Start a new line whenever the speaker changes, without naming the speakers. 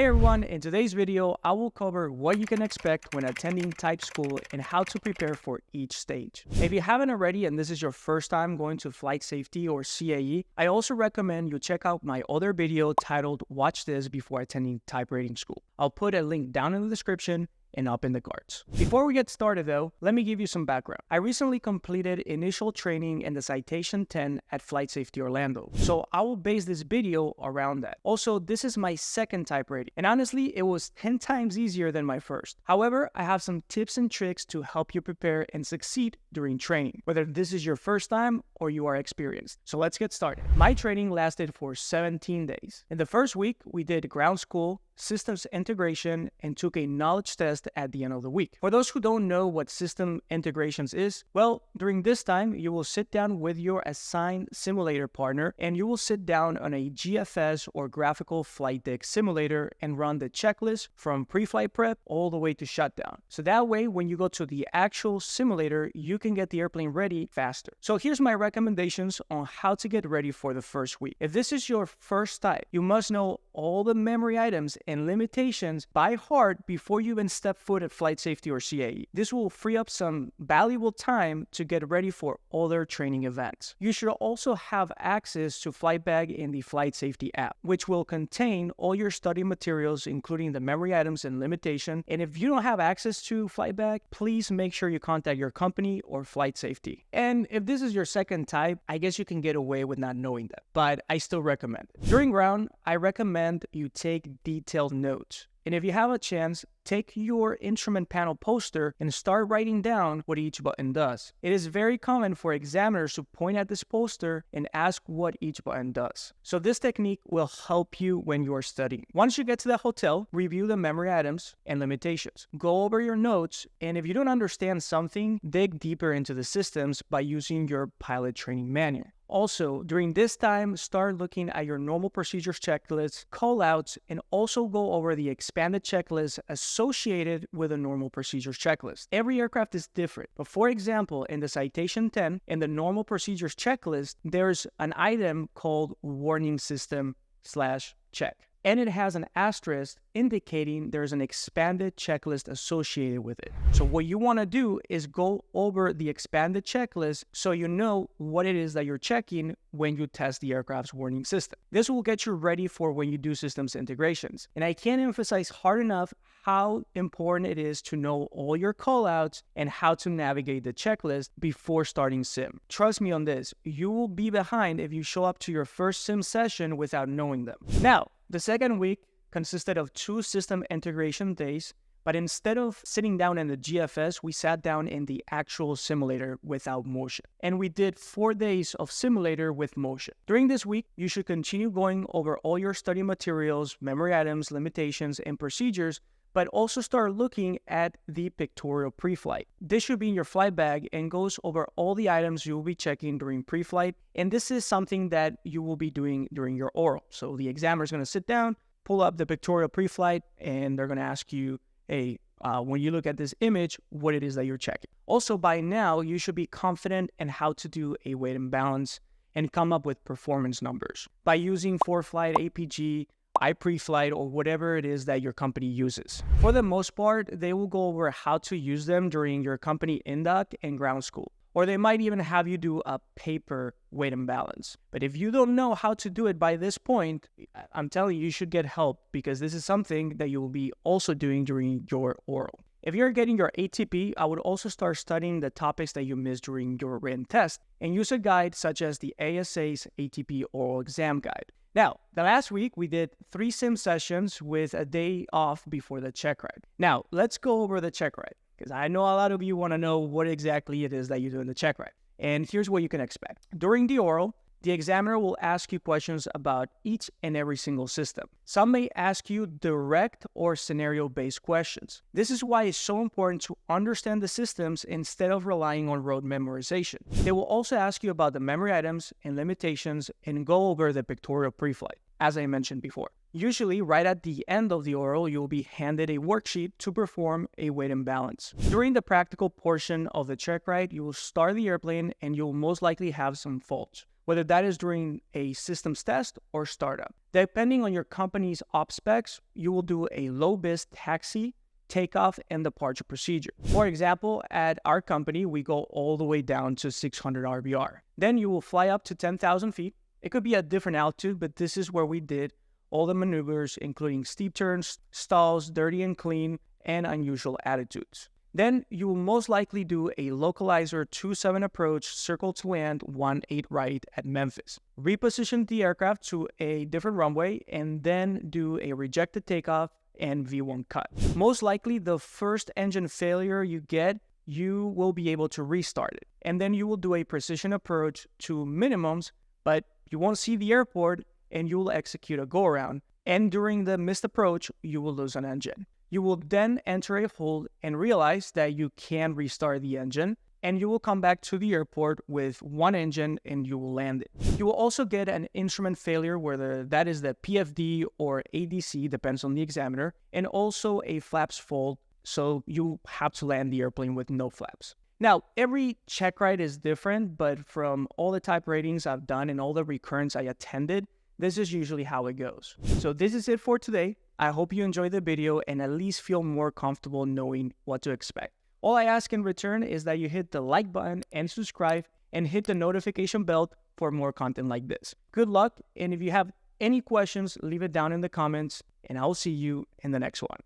everyone, in today's video, I will cover what you can expect when attending type school and how to prepare for each stage. If you haven't already and this is your first time going to flight safety or CAE, I also recommend you check out my other video titled Watch This Before Attending Type Rating School. I'll put a link down in the description and up in the cards. Before we get started though, let me give you some background. I recently completed initial training in the Citation 10 at Flight Safety Orlando, so I will base this video around that. Also, this is my second type rating, and honestly, it was 10 times easier than my first. However, I have some tips and tricks to help you prepare and succeed during training, whether this is your first time or you are experienced. So let's get started. My training lasted for 17 days. In the first week, we did ground school, systems integration, and took a knowledge test at the end of the week. For those who don't know what system integrations is, well, during this time, you will sit down with your assigned simulator partner and you will sit down on a GFS or graphical flight deck simulator and run the checklist from pre-flight prep all the way to shutdown. So that way, when you go to the actual simulator, you can get the airplane ready faster. So here's my recommendations on how to get ready for the first week. If this is your first type, you must know all the memory items and limitations by heart before you even step foot at flight safety or CAE. This will free up some valuable time to get ready for other training events. You should also have access to FlightBag in the Flight Safety app, which will contain all your study materials, including the memory items and limitation. And if you don't have access to FlightBag, please make sure you contact your company or Flight Safety. And if this is your second type, I guess you can get away with not knowing that, but I still recommend it. During ground, I recommend you take detailed notes. And if you have a chance, take your instrument panel poster and start writing down what each button does. It is very common for examiners to point at this poster and ask what each button does. So this technique will help you when you are studying. Once you get to the hotel, review the memory items and limitations. Go over your notes, and if you don't understand something, dig deeper into the systems by using your pilot training manual. Also, during this time, start looking at your normal procedures checklist, callouts, and also go over the expanded checklist associated with a normal procedures checklist. Every aircraft is different, but for example, in the Citation 10, in the normal procedures checklist, there's an item called warning system/check. And it has an asterisk indicating there's an expanded checklist associated with it. So what you want to do is go over the expanded checklist so you know what it is that you're checking when you test the aircraft's warning system. This will get you ready for when you do systems integrations. And I can't emphasize hard enough how important it is to know all your callouts and how to navigate the checklist before starting sim. Trust me on this, you will be behind if you show up to your first sim session without knowing them. Now, the second week consisted of 2 system integration days, but instead of sitting down in the GFS, we sat down in the actual simulator without motion. And we did 4 days of simulator with motion. During this week, you should continue going over all your study materials, memory items, limitations, and procedures, but also start looking at the pictorial pre-flight. This should be in your flight bag and goes over all the items you will be checking during pre-flight. And this is something that you will be doing during your oral. So the examiner is going to sit down, pull up the pictorial pre-flight, and they're going to ask you, hey, when you look at this image, what it is that you're checking. Also, by now, you should be confident in how to do a weight and balance and come up with performance numbers by using ForeFlight, APG, iPre-Flight, or whatever it is that your company uses. For the most part, they will go over how to use them during your company induct and ground school. Or they might even have you do a paper weight and balance. But if you don't know how to do it by this point, I'm telling you, you should get help because this is something that you will be also doing during your oral. If you're getting your ATP, I would also start studying the topics that you missed during your written test and use a guide such as the ASA's ATP Oral Exam Guide. Now, the last week, we did 3 sim sessions with a day off before the check ride. Now, let's go over the check ride, because I know a lot of you want to know what exactly it is that you do in the check ride. And here's what you can expect. During the oral, the examiner will ask you questions about each and every single system. Some may ask you direct or scenario-based questions. This is why it's so important to understand the systems instead of relying on rote memorization. They will also ask you about the memory items and limitations and go over the pictorial pre-flight, as I mentioned before. Usually, right at the end of the oral, you'll be handed a worksheet to perform a weight and balance. During the practical portion of the check ride, you will start the airplane and you'll most likely have some faults, whether that is during a systems test or startup. Depending on your company's op specs, you will do a low-bis taxi, takeoff, and departure procedure. For example, at our company, we go all the way down to 600 RBR. Then you will fly up to 10,000 feet. It could be at different altitude, but this is where we did all the maneuvers, including steep turns, stalls, dirty and clean, and unusual attitudes. Then you will most likely do a localizer 2-7 approach, circle to land 1-8 right at Memphis. Reposition the aircraft to a different runway, and then do a rejected takeoff and V1 cut. Most likely, the first engine failure you get, you will be able to restart it. And then you will do a precision approach to minimums, but you won't see the airport, and you will execute a go-around. And during the missed approach, you will lose an engine. You will then enter a hold and realize that you can restart the engine, and you will come back to the airport with one engine and you will land it. You will also get an instrument failure, whether that is the PFD or ADC, depends on the examiner, and also a flaps fault, so you have to land the airplane with no flaps. Now, every check ride is different, but from all the type ratings I've done and all the recurrents I attended, this is usually how it goes. So this is it for today. I hope you enjoyed the video and at least feel more comfortable knowing what to expect. All I ask in return is that you hit the like button and subscribe and hit the notification bell for more content like this. Good luck, and if you have any questions, leave it down in the comments, and I'll see you in the next one.